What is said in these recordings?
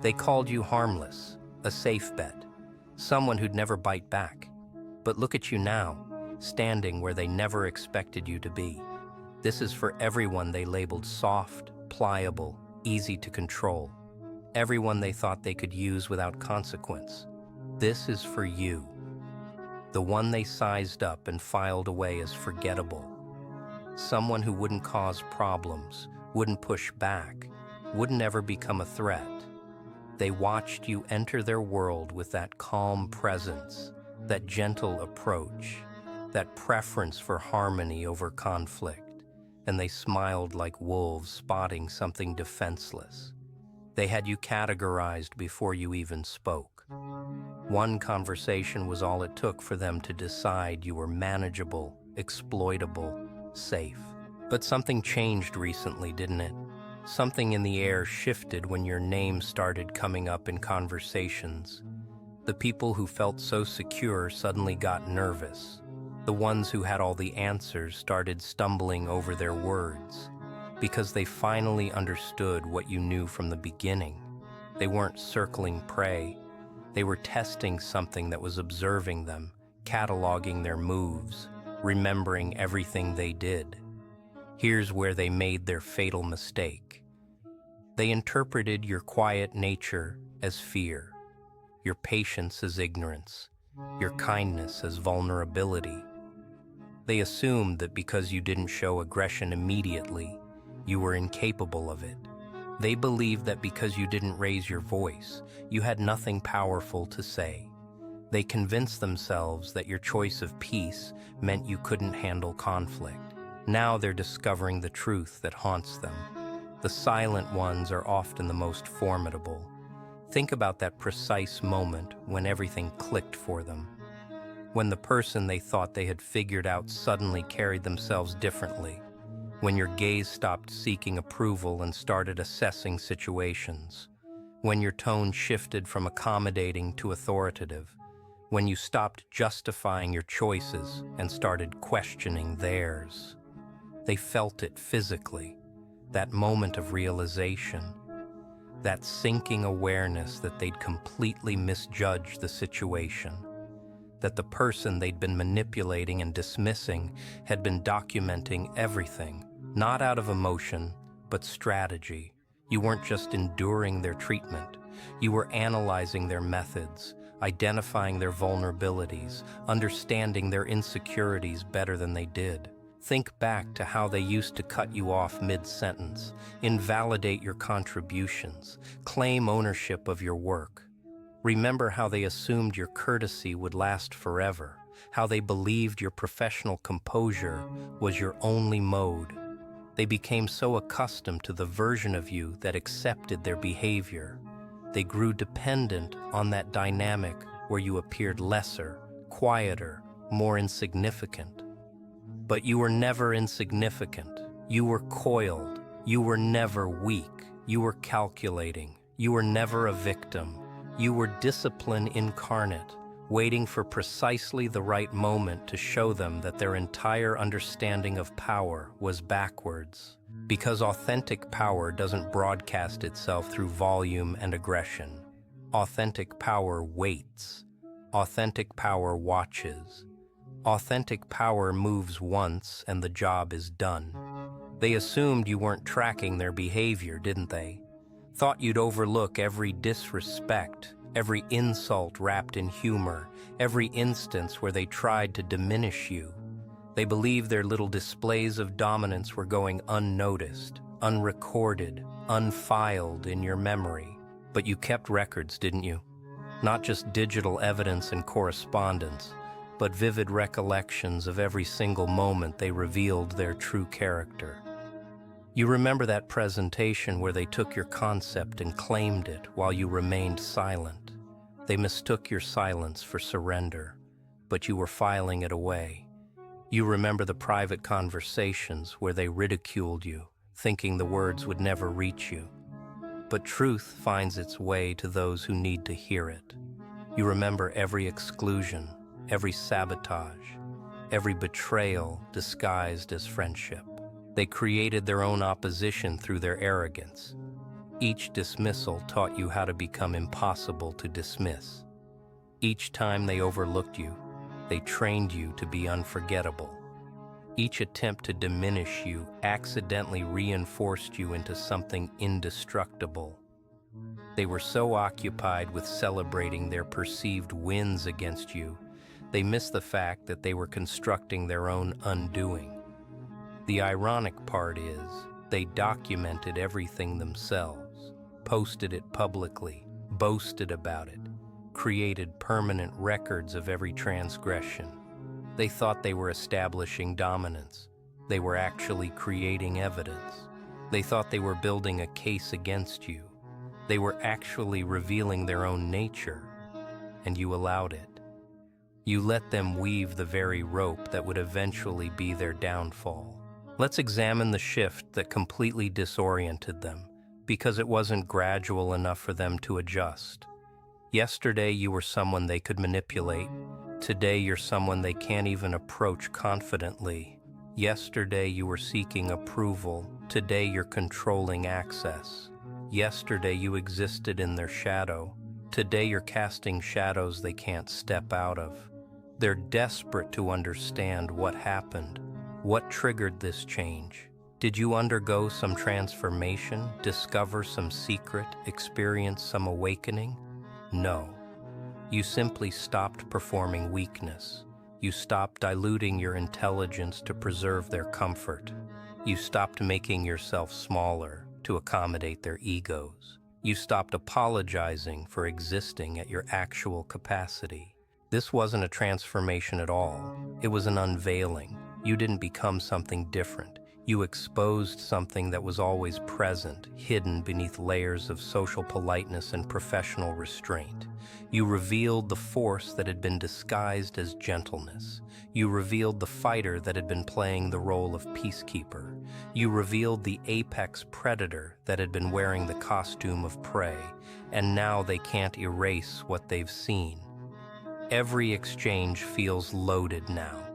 They called you harmless, a safe bet, someone who'd never bite back. But look at you now, standing where they never expected you to be. This is for everyone they labeled soft, pliable, easy to control. Everyone they thought they could use without consequence. This is for you. The one they sized up and filed away as forgettable. Someone who wouldn't cause problems, wouldn't push back, wouldn't ever become a threat. They watched you enter their world with that calm presence, that gentle approach, that preference for harmony over conflict, and they smiled like wolves spotting something defenseless. They had you categorized before you even spoke. One conversation was all it took for them to decide you were manageable, exploitable, safe. But something changed recently, didn't it? Something in the air shifted when your name started coming up in conversations. The people who felt so secure suddenly got nervous. The ones who had all the answers started stumbling over their words, because they finally understood what you knew from the beginning. They weren't circling prey. They were testing something that was observing them, cataloging their moves, remembering everything they did. Here's where they made their fatal mistake. They interpreted your quiet nature as fear, your patience as ignorance, your kindness as vulnerability. They assumed that because you didn't show aggression immediately, you were incapable of it. They believed that because you didn't raise your voice, you had nothing powerful to say. They convinced themselves that your choice of peace meant you couldn't handle conflict. Now they're discovering the truth that haunts them. The silent ones are often the most formidable. Think about that precise moment when everything clicked for them. When the person they thought they had figured out suddenly carried themselves differently. When your gaze stopped seeking approval and started assessing situations. When your tone shifted from accommodating to authoritative. When you stopped justifying your choices and started questioning theirs. They felt it physically, that moment of realization, that sinking awareness that they'd completely misjudged the situation, that the person they'd been manipulating and dismissing had been documenting everything, not out of emotion, but strategy. You weren't just enduring their treatment, you were analyzing their methods, identifying their vulnerabilities, understanding their insecurities better than they did. Think back to how they used to cut you off mid-sentence, invalidate your contributions, claim ownership of your work. Remember how they assumed your courtesy would last forever, how they believed your professional composure was your only mode. They became so accustomed to the version of you that accepted their behavior. They grew dependent on that dynamic where you appeared lesser, quieter, more insignificant. But you were never insignificant. You were coiled. You were never weak. You were calculating. You were never a victim. You were discipline incarnate, waiting for precisely the right moment to show them that their entire understanding of power was backwards. Because authentic power doesn't broadcast itself through volume and aggression. Authentic power waits. Authentic power watches. Authentic power moves once and the job is done. They assumed you weren't tracking their behavior, didn't they? Thought you'd overlook every disrespect, every insult wrapped in humor, every instance where they tried to diminish you. They believed their little displays of dominance were going unnoticed, unrecorded, unfiled in your memory. But you kept records, didn't you? Not just digital evidence and correspondence, but vivid recollections of every single moment they revealed their true character. You remember that presentation where they took your concept and claimed it while you remained silent. They mistook your silence for surrender, but you were filing it away. You remember the private conversations where they ridiculed you, thinking the words would never reach you. But truth finds its way to those who need to hear it. You remember every exclusion, every sabotage, every betrayal disguised as friendship. They created their own opposition through their arrogance. Each dismissal taught you how to become impossible to dismiss. Each time they overlooked you, they trained you to be unforgettable. Each attempt to diminish you accidentally reinforced you into something indestructible. They were so occupied with celebrating their perceived wins against you, they missed the fact that they were constructing their own undoing. The ironic part is, they documented everything themselves, posted it publicly, boasted about it, created permanent records of every transgression. They thought they were establishing dominance. They were actually creating evidence. They thought they were building a case against you. They were actually revealing their own nature, and you allowed it. You let them weave the very rope that would eventually be their downfall. Let's examine the shift that completely disoriented them, because it wasn't gradual enough for them to adjust. Yesterday you were someone they could manipulate. Today you're someone they can't even approach confidently. Yesterday you were seeking approval. Today you're controlling access. Yesterday you existed in their shadow. Today you're casting shadows they can't step out of. They're desperate to understand what happened. What triggered this change? Did you undergo some transformation, discover some secret, experience some awakening? No. You simply stopped performing weakness. You stopped diluting your intelligence to preserve their comfort. You stopped making yourself smaller to accommodate their egos. You stopped apologizing for existing at your actual capacity. This wasn't a transformation at all. It was an unveiling. You didn't become something different. You exposed something that was always present, hidden beneath layers of social politeness and professional restraint. You revealed the force that had been disguised as gentleness. You revealed the fighter that had been playing the role of peacekeeper. You revealed the apex predator that had been wearing the costume of prey, and now they can't erase what they've seen. Every exchange feels loaded now.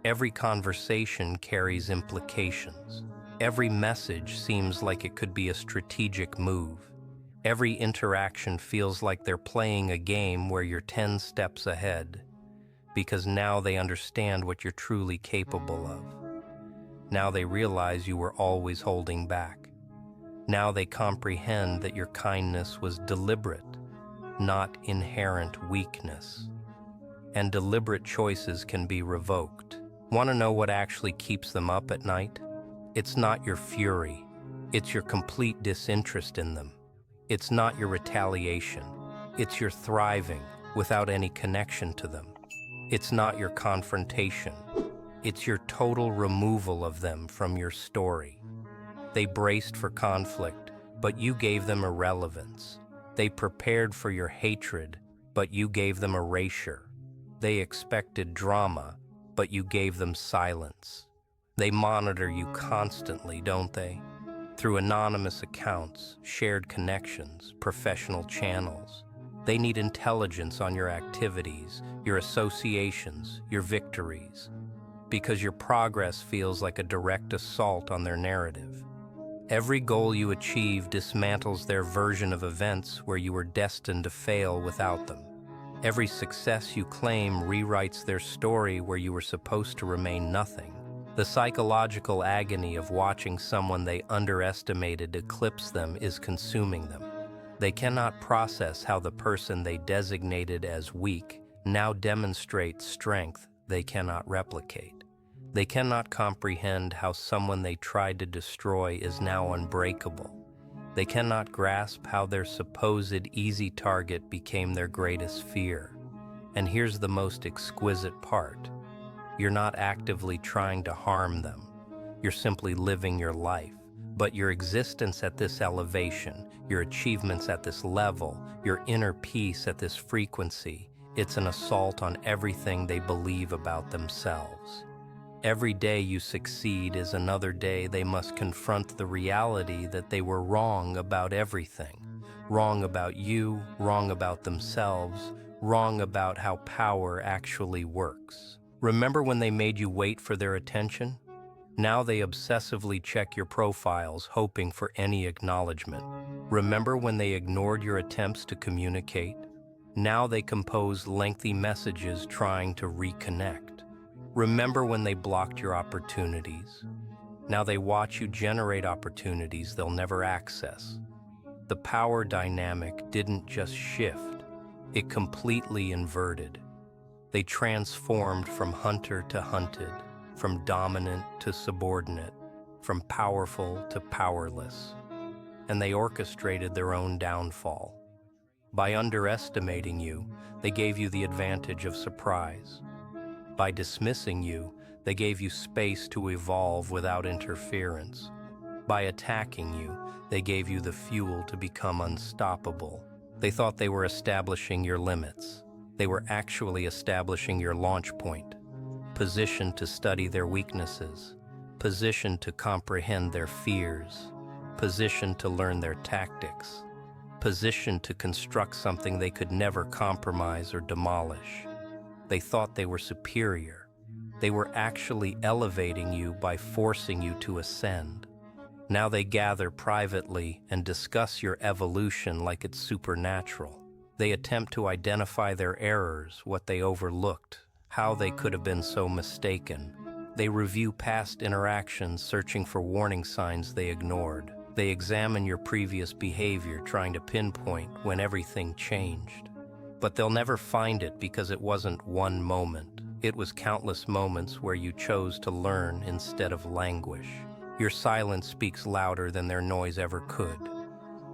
Every conversation carries implications. Every message seems like it could be a strategic move. Every interaction feels like they're playing a game where you're 10 steps ahead, because now they understand what you're truly capable of. Now they realize you were always holding back. Now they comprehend that your kindness was deliberate, not inherent weakness. And deliberate choices can be revoked. Want to know what actually keeps them up at night? It's not your fury. It's your complete disinterest in them. It's not your retaliation. It's your thriving without any connection to them. It's not your confrontation. It's your total removal of them from your story. They braced for conflict, but you gave them irrelevance. They prepared for your hatred, but you gave them erasure. They expected drama, but you gave them silence. They monitor you constantly, don't they? Through anonymous accounts, shared connections, professional channels. They need intelligence on your activities, your associations, your victories, because your progress feels like a direct assault on their narrative. Every goal you achieve dismantles their version of events where you were destined to fail without them. Every success you claim rewrites their story where you were supposed to remain nothing. The psychological agony of watching someone they underestimated eclipse them is consuming them. They cannot process how the person they designated as weak now demonstrates strength they cannot replicate. They cannot comprehend how someone they tried to destroy is now unbreakable. They cannot grasp how their supposed easy target became their greatest fear. And here's the most exquisite part. You're not actively trying to harm them. You're simply living your life. But your existence at this elevation, your achievements at this level, your inner peace at this frequency, it's an assault on everything they believe about themselves. Every day you succeed is another day they must confront the reality that they were wrong about everything. Wrong about you, wrong about themselves, wrong about how power actually works. Remember when they made you wait for their attention? Now they obsessively check your profiles, hoping for any acknowledgement. Remember when they ignored your attempts to communicate? Now they compose lengthy messages trying to reconnect. Remember when they blocked your opportunities? Now they watch you generate opportunities they'll never access. The power dynamic didn't just shift, it completely inverted. They transformed from hunter to hunted, from dominant to subordinate, from powerful to powerless. And they orchestrated their own downfall. By underestimating you, they gave you the advantage of surprise. By dismissing you, they gave you space to evolve without interference. By attacking you, they gave you the fuel to become unstoppable. They thought they were establishing your limits. They were actually establishing your launch point, positioned to study their weaknesses, positioned to comprehend their fears, positioned to learn their tactics, positioned to construct something they could never compromise or demolish. They thought they were superior. They were actually elevating you by forcing you to ascend. Now they gather privately and discuss your evolution like it's supernatural. They attempt to identify their errors, what they overlooked, how they could have been so mistaken. They review past interactions, searching for warning signs they ignored. They examine your previous behavior, trying to pinpoint when everything changed. But they'll never find it because it wasn't one moment. It was countless moments where you chose to learn instead of languish. Your silence speaks louder than their noise ever could.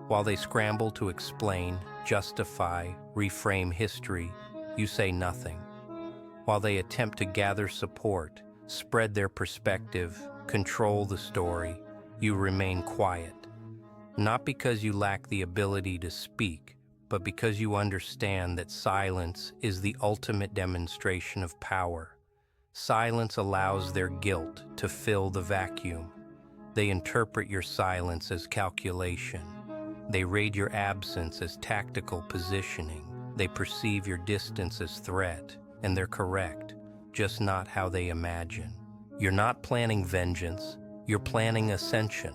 While they scramble to explain, justify, reframe history, you say nothing. While they attempt to gather support, spread their perspective, control the story, you remain quiet. Not because you lack the ability to speak, but because you understand that silence is the ultimate demonstration of power. Silence allows their guilt to fill the vacuum. They interpret your silence as calculation. They read your absence as tactical positioning. They perceive your distance as threat, and they're correct, just not how they imagine. You're not planning vengeance, you're planning ascension.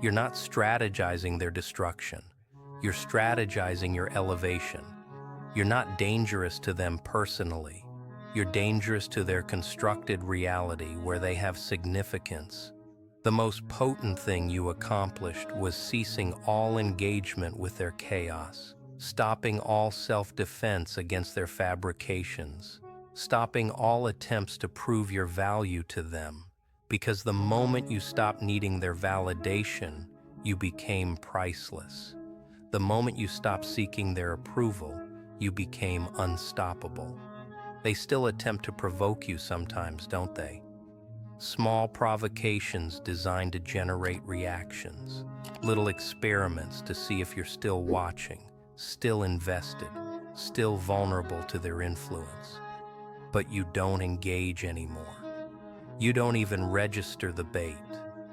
You're not strategizing their destruction. You're strategizing your elevation. You're not dangerous to them personally. You're dangerous to their constructed reality where they have significance. The most potent thing you accomplished was ceasing all engagement with their chaos, stopping all self-defense against their fabrications, stopping all attempts to prove your value to them. Because the moment you stopped needing their validation, you became priceless. The moment you stopped seeking their approval, you became unstoppable. They still attempt to provoke you sometimes, don't they? Small provocations designed to generate reactions, little experiments to see if you're still watching, still invested, still vulnerable to their influence. But you don't engage anymore. You don't even register the bait,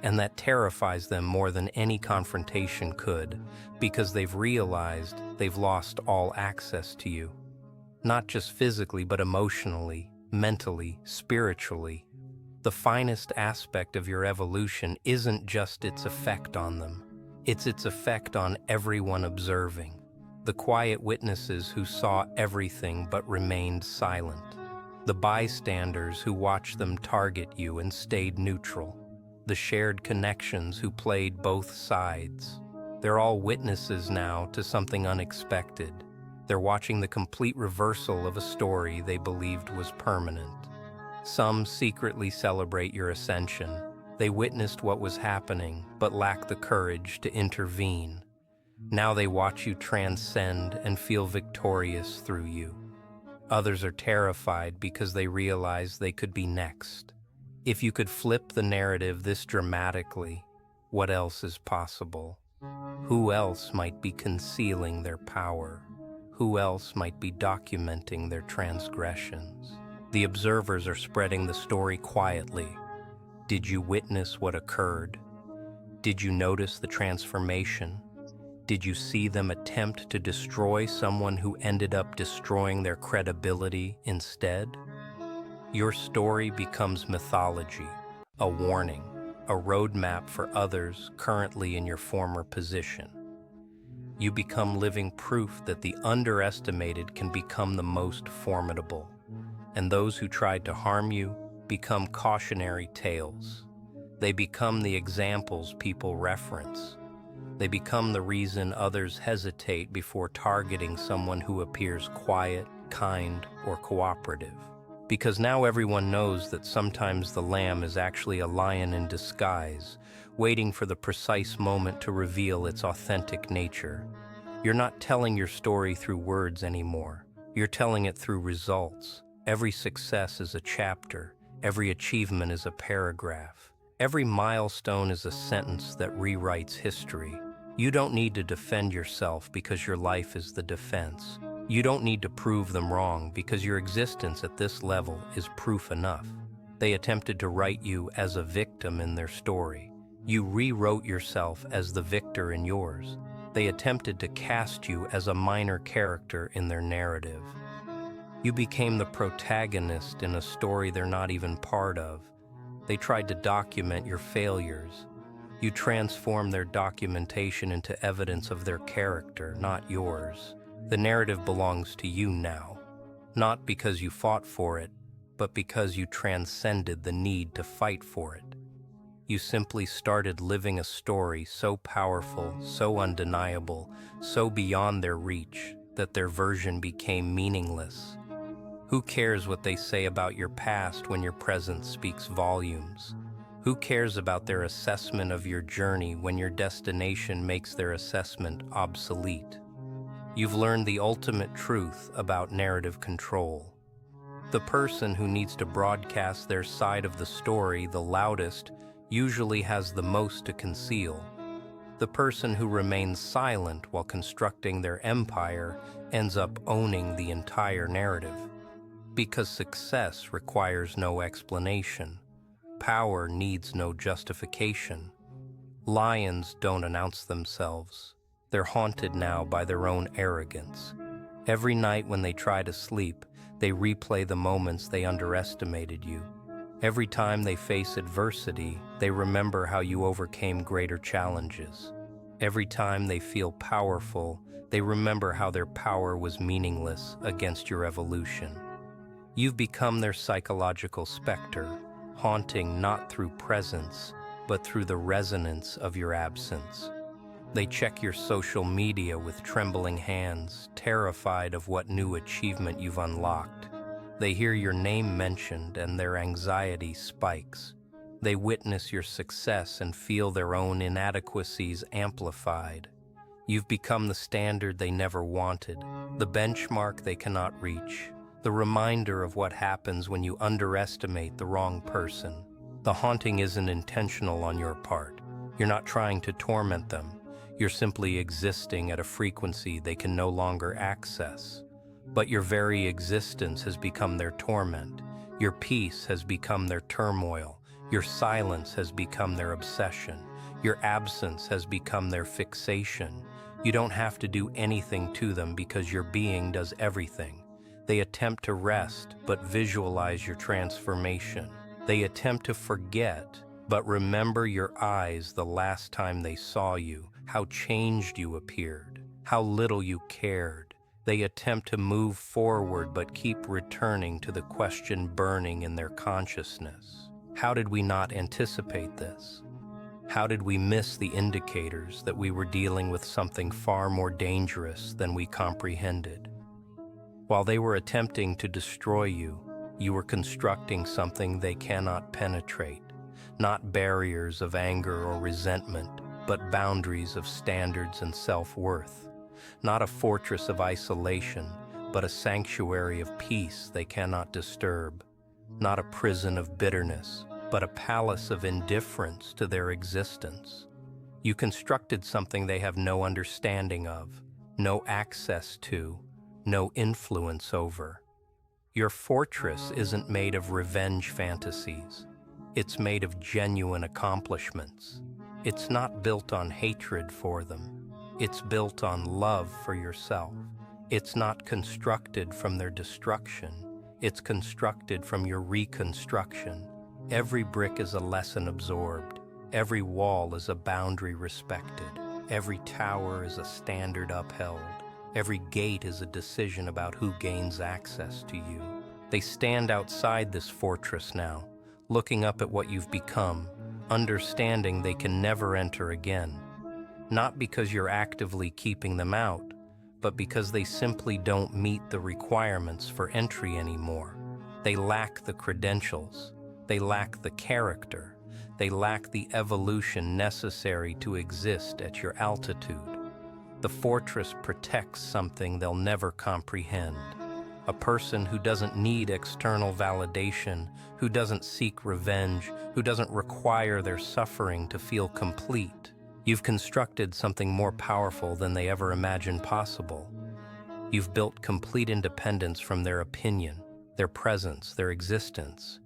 and that terrifies them more than any confrontation could, because they've realized they've lost all access to you. Not just physically, but emotionally, mentally, spiritually. The finest aspect of your evolution isn't just its effect on them, it's its effect on everyone observing. The quiet witnesses who saw everything but remained silent. The bystanders who watched them target you and stayed neutral. The shared connections who played both sides. They're all witnesses now to something unexpected. They're watching the complete reversal of a story they believed was permanent. Some secretly celebrate your ascension. They witnessed what was happening, but lacked the courage to intervene. Now they watch you transcend and feel victorious through you. Others are terrified because they realize they could be next. If you could flip the narrative this dramatically, what else is possible? Who else might be concealing their power? Who else might be documenting their transgressions? The observers are spreading the story quietly. Did you witness what occurred? Did you notice the transformation? Did you see them attempt to destroy someone who ended up destroying their credibility instead? Your story becomes mythology, a warning, a roadmap for others currently in your former position. You become living proof that the underestimated can become the most formidable, and those who tried to harm you become cautionary tales. They become the examples people reference. They become the reason others hesitate before targeting someone who appears quiet, kind, or cooperative. Because now everyone knows that sometimes the lamb is actually a lion in disguise, waiting for the precise moment to reveal its authentic nature. You're not telling your story through words anymore. You're telling it through results. Every success is a chapter. Every achievement is a paragraph. Every milestone is a sentence that rewrites history. You don't need to defend yourself because your life is the defense. You don't need to prove them wrong because your existence at this level is proof enough. They attempted to write you as a victim in their story. You rewrote yourself as the victor in yours. They attempted to cast you as a minor character in their narrative. You became the protagonist in a story they're not even part of. They tried to document your failures. You transformed their documentation into evidence of their character, not yours. The narrative belongs to you now, not because you fought for it, but because you transcended the need to fight for it. You simply started living a story so powerful, so undeniable, so beyond their reach, that their version became meaningless. Who cares what they say about your past when your present speaks volumes? Who cares about their assessment of your journey when your destination makes their assessment obsolete? You've learned the ultimate truth about narrative control. The person who needs to broadcast their side of the story the loudest usually has the most to conceal. The person who remains silent while constructing their empire ends up owning the entire narrative. Because success requires no explanation. Power needs no justification. Lions don't announce themselves. They're haunted now by their own arrogance. Every night when they try to sleep, they replay the moments they underestimated you. Every time they face adversity, they remember how you overcame greater challenges. Every time they feel powerful, they remember how their power was meaningless against your evolution. You've become their psychological specter, haunting not through presence, but through the resonance of your absence. They check your social media with trembling hands, terrified of what new achievement you've unlocked. They hear your name mentioned and their anxiety spikes. They witness your success and feel their own inadequacies amplified. You've become the standard they never wanted, the benchmark they cannot reach, the reminder of what happens when you underestimate the wrong person. The haunting isn't intentional on your part. You're not trying to torment them. You're simply existing at a frequency they can no longer access. But your very existence has become their torment. Your peace has become their turmoil. Your silence has become their obsession. Your absence has become their fixation. You don't have to do anything to them because your being does everything. They attempt to rest, but visualize your transformation. They attempt to forget, but remember your eyes the last time they saw you, how changed you appeared, how little you cared. They attempt to move forward but keep returning to the question burning in their consciousness. How did we not anticipate this? How did we miss the indicators that we were dealing with something far more dangerous than we comprehended? While they were attempting to destroy you, you were constructing something they cannot penetrate, not barriers of anger or resentment, but boundaries of standards and self-worth. Not a fortress of isolation, but a sanctuary of peace they cannot disturb. Not a prison of bitterness, but a palace of indifference to their existence. You constructed something they have no understanding of, no access to, no influence over. Your fortress isn't made of revenge fantasies. It's made of genuine accomplishments. It's not built on hatred for them. It's built on love for yourself. It's not constructed from their destruction. It's constructed from your reconstruction. Every brick is a lesson absorbed. Every wall is a boundary respected. Every tower is a standard upheld. Every gate is a decision about who gains access to you. They stand outside this fortress now, looking up at what you've become, understanding they can never enter again. Not because you're actively keeping them out, but because they simply don't meet the requirements for entry anymore. They lack the credentials. They lack the character. They lack the evolution necessary to exist at your altitude. The fortress protects something they'll never comprehend. A person who doesn't need external validation, who doesn't seek revenge, who doesn't require their suffering to feel complete. You've constructed something more powerful than they ever imagined possible. You've built complete independence from their opinion, their presence, their existence.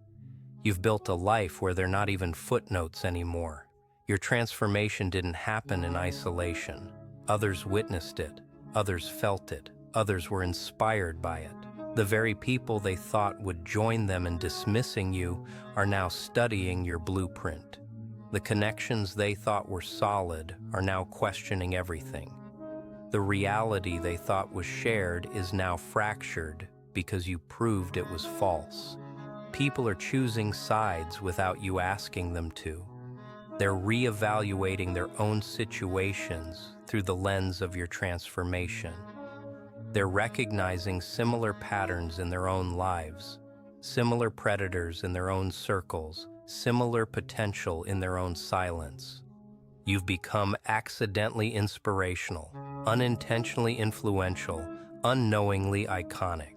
You've built a life where they're not even footnotes anymore. Your transformation didn't happen in isolation. Others witnessed it. Others felt it. Others were inspired by it. The very people they thought would join them in dismissing you are now studying your blueprint. The connections they thought were solid are now questioning everything. The reality they thought was shared is now fractured because you proved it was false. People are choosing sides without you asking them to. They're reevaluating their own situations through the lens of your transformation. They're recognizing similar patterns in their own lives, similar predators in their own circles, similar potential in their own silence. You've become accidentally inspirational, unintentionally influential, unknowingly iconic.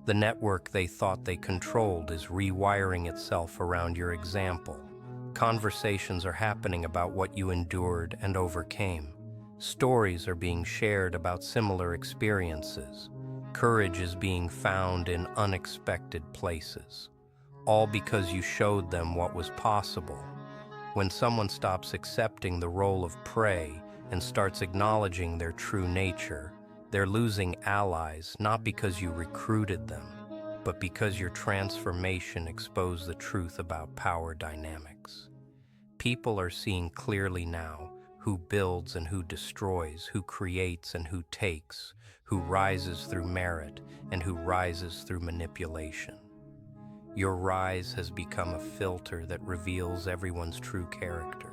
The network they thought they controlled is rewiring itself around your example. Conversations are happening about what you endured and overcame. Stories are being shared about similar experiences. Courage is being found in unexpected places. All because you showed them what was possible. When someone stops accepting the role of prey and starts acknowledging their true nature, they're losing allies not because you recruited them, but because your transformation exposed the truth about power dynamics. People are seeing clearly now who builds and who destroys, who creates and who takes, who rises through merit and who rises through manipulation. Your rise has become a filter that reveals everyone's true character.